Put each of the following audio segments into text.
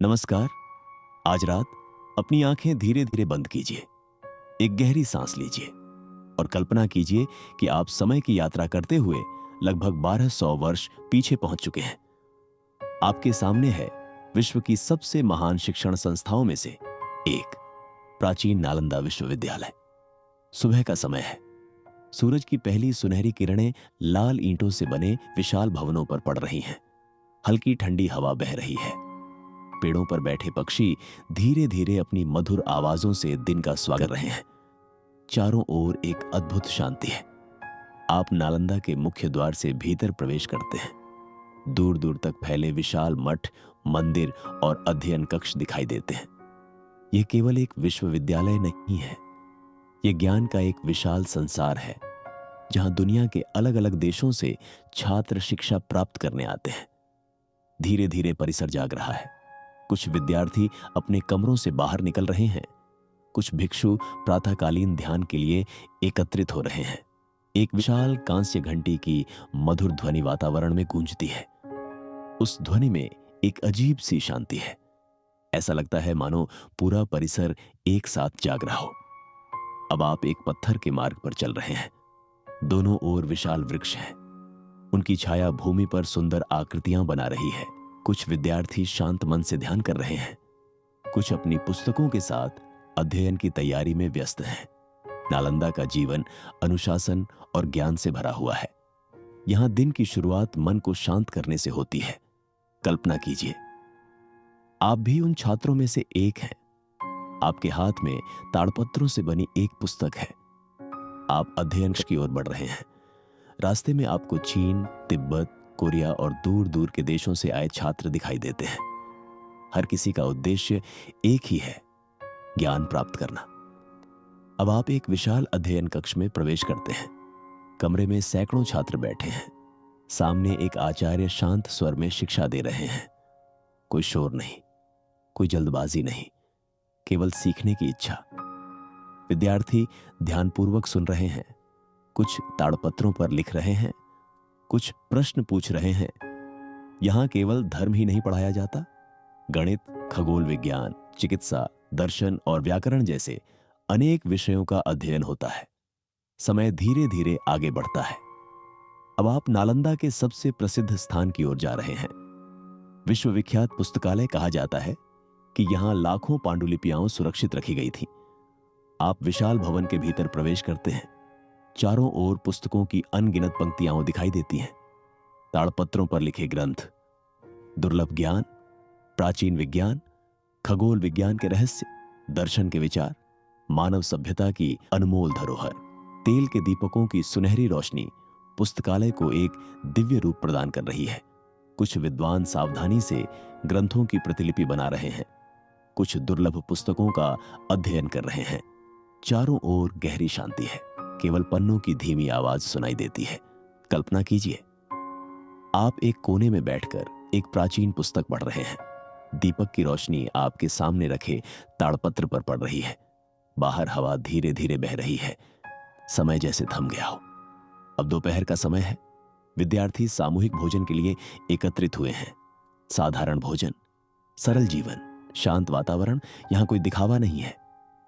नमस्कार। आज रात अपनी आंखें धीरे धीरे बंद कीजिए, एक गहरी सांस लीजिए और कल्पना कीजिए कि आप समय की यात्रा करते हुए लगभग 1200 वर्ष पीछे पहुंच चुके हैं। आपके सामने है विश्व की सबसे महान शिक्षण संस्थाओं में से एक, प्राचीन नालंदा विश्वविद्यालय। सुबह का समय है। सूरज की पहली सुनहरी किरणें लाल ईंटों से बने विशाल भवनों पर पड़ रही हैं। हल्की ठंडी हवा बह रही है। पेड़ों पर बैठे पक्षी धीरे धीरे अपनी मधुर आवाजों से दिन का स्वागत कर रहे हैं। चारों ओर एक अद्भुत शांति है। आप नालंदा के मुख्य द्वार से भीतर प्रवेश करते हैं। दूर दूर तक फैले विशाल मठ, मंदिर और अध्ययन कक्ष दिखाई देते हैं। यह केवल एक विश्वविद्यालय नहीं है, यह ज्ञान का एक विशाल संसार है, जहां दुनिया के अलग अलग देशों से छात्र शिक्षा प्राप्त करने आते हैं। धीरे धीरे परिसर जाग रहा है। कुछ विद्यार्थी अपने कमरों से बाहर निकल रहे हैं। कुछ भिक्षु प्रातःकालीन ध्यान के लिए एकत्रित हो रहे हैं। एक विशाल कांस्य घंटी की मधुर ध्वनि वातावरण में गूंजती है। उस ध्वनि में एक अजीब सी शांति है। ऐसा लगता है मानो पूरा परिसर एक साथ जाग रहा हो। अब आप एक पत्थर के मार्ग पर चल रहे हैं। दोनों ओर विशाल वृक्ष हैं। उनकी छाया भूमि पर सुंदर आकृतियां बना रही है। कुछ विद्यार्थी शांत मन से ध्यान कर रहे हैं। कुछ अपनी पुस्तकों के साथ अध्ययन की तैयारी में व्यस्त हैं। नालंदा का जीवन अनुशासन और ज्ञान से भरा हुआ है। यहां दिन की शुरुआत मन को शांत करने से होती है। कल्पना कीजिए, आप भी उन छात्रों में से एक हैं। आपके हाथ में ताड़पत्रों से बनी एक पुस्तक है। आप अध्ययन की ओर बढ़ रहे हैं। रास्ते में आपको चीन, तिब्बत, कोरिया और दूर दूर के देशों से आए छात्र दिखाई देते हैं। हर किसी का उद्देश्य एक ही है, ज्ञान प्राप्त करना। अब आप एक विशाल अध्ययन कक्ष में प्रवेश करते हैं। कमरे में सैकड़ों छात्र बैठे हैं। सामने एक आचार्य शांत स्वर में शिक्षा दे रहे हैं। कोई शोर नहीं, कोई जल्दबाजी नहीं, केवल सीखने की इच्छा। विद्यार्थी ध्यानपूर्वक सुन रहे हैं। कुछ ताड़पत्रों पर लिख रहे हैं, कुछ प्रश्न पूछ रहे हैं। यहां केवल धर्म ही नहीं पढ़ाया जाता, गणित, खगोल विज्ञान, चिकित्सा, दर्शन और व्याकरण जैसे अनेक विषयों का अध्ययन होता है। समय धीरे धीरे आगे बढ़ता है। अब आप नालंदा के सबसे प्रसिद्ध स्थान की ओर जा रहे हैं। विश्वविख्यात पुस्तकालय कहा जाता है कि यहां लाखों पांडुलिपियां सुरक्षित रखी गई थीं। आप विशाल भवन के भीतर प्रवेश करते हैं। चारों ओर पुस्तकों की अनगिनत पंक्तियां दिखाई देती हैं। ताड़पत्रों पर लिखे ग्रंथ, दुर्लभ ज्ञान, प्राचीन विज्ञान, खगोल विज्ञान के रहस्य, दर्शन के विचार, मानव सभ्यता की अनमोल धरोहर। तेल के दीपकों की सुनहरी रोशनी पुस्तकालय को एक दिव्य रूप प्रदान कर रही है। कुछ विद्वान सावधानी से ग्रंथों की प्रतिलिपि बना रहे हैं। कुछ दुर्लभ पुस्तकों का अध्ययन कर रहे हैं। चारों ओर गहरी शांति है। केवल पन्नों की धीमी आवाज सुनाई देती है। कल्पना कीजिए, आप एक कोने में बैठकर एक प्राचीन पुस्तक पढ़ रहे हैं। दीपक की रोशनी आपके सामने रखे ताड़पत्र पर पड़ रही है। बाहर हवा धीरे धीरे बह रही है। समय जैसे थम गया हो। अब दोपहर का समय है। विद्यार्थी सामूहिक भोजन के लिए एकत्रित हुए हैं। साधारण भोजन, सरल जीवन, शांत वातावरण। यहां कोई दिखावा नहीं है,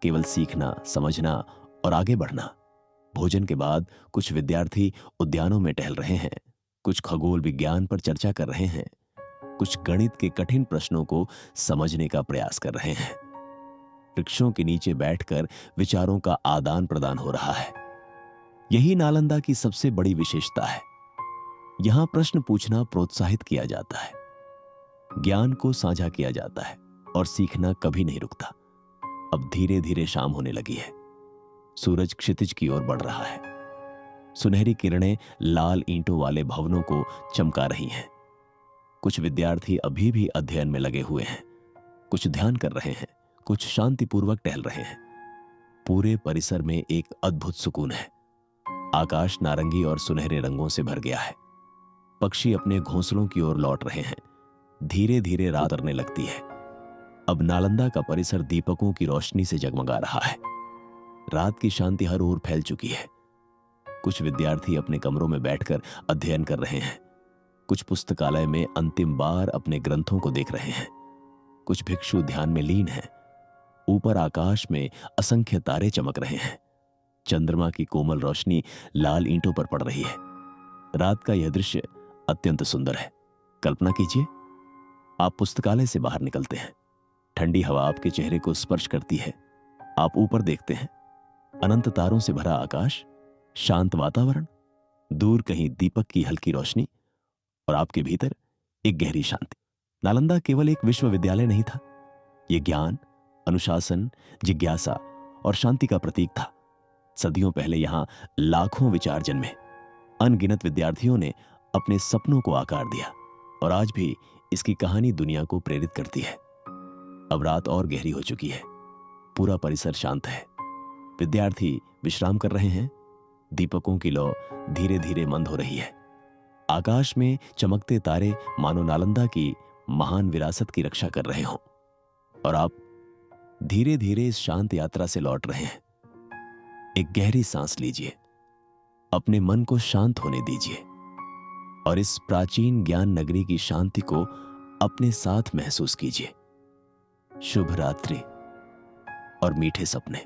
केवल सीखना, समझना और आगे बढ़ना। भोजन के बाद कुछ विद्यार्थी उद्यानों में टहल रहे हैं। कुछ खगोल विज्ञान पर चर्चा कर रहे हैं। कुछ गणित के कठिन प्रश्नों को समझने का प्रयास कर रहे हैं। वृक्षों के नीचे बैठकर विचारों का आदान प्रदान हो रहा है। यही नालंदा की सबसे बड़ी विशेषता है। यहां प्रश्न पूछना प्रोत्साहित किया जाता है, ज्ञान को साझा किया जाता है और सीखना कभी नहीं रुकता। अब धीरे धीरे शाम होने लगी है। सूरज क्षितिज की ओर बढ़ रहा है। सुनहरी किरणें लाल ईंटों वाले भवनों को चमका रही हैं। कुछ विद्यार्थी अभी भी अध्ययन में लगे हुए हैं। कुछ ध्यान कर रहे हैं, कुछ शांतिपूर्वक टहल रहे हैं। पूरे परिसर में एक अद्भुत सुकून है। आकाश नारंगी और सुनहरे रंगों से भर गया है। पक्षी अपने घोंसलों की ओर लौट रहे हैं। धीरे धीरे रात उतरने लगती है। अब नालंदा का परिसर दीपकों की रोशनी से जगमगा रहा है। रात की शांति हर ओर फैल चुकी है। कुछ विद्यार्थी अपने कमरों में बैठकर अध्ययन कर रहे हैं। कुछ पुस्तकालय में अंतिम बार अपने ग्रंथों को देख रहे हैं। कुछ भिक्षु ध्यान में लीन हैं। ऊपर आकाश में असंख्य तारे चमक रहे हैं। चंद्रमा की कोमल रोशनी लाल ईंटों पर पड़ रही है। रात का यह दृश्य अत्यंत सुंदर है। कल्पना कीजिए, आप पुस्तकालय से बाहर निकलते हैं। ठंडी हवा आपके चेहरे को स्पर्श करती है। आप ऊपर देखते हैं, अनंत तारों से भरा आकाश, शांत वातावरण, दूर कहीं दीपक की हल्की रोशनी और आपके भीतर एक गहरी शांति। नालंदा केवल एक विश्वविद्यालय नहीं था, यह ज्ञान, अनुशासन, जिज्ञासा और शांति का प्रतीक था। सदियों पहले यहां लाखों विचार जन्मे, अनगिनत विद्यार्थियों ने अपने सपनों को आकार दिया और आज भी इसकी कहानी दुनिया को प्रेरित करती है। अब रात और गहरी हो चुकी है। पूरा परिसर शांत है। विद्यार्थी विश्राम कर रहे हैं। दीपकों की लौ धीरे धीरे मंद हो रही है। आकाश में चमकते तारे मानो नालंदा की महान विरासत की रक्षा कर रहे हों। और आप धीरे धीरे इस शांत यात्रा से लौट रहे हैं। एक गहरी सांस लीजिए, अपने मन को शांत होने दीजिए और इस प्राचीन ज्ञान नगरी की शांति को अपने साथ महसूस कीजिए। शुभ रात्रि और मीठे सपने।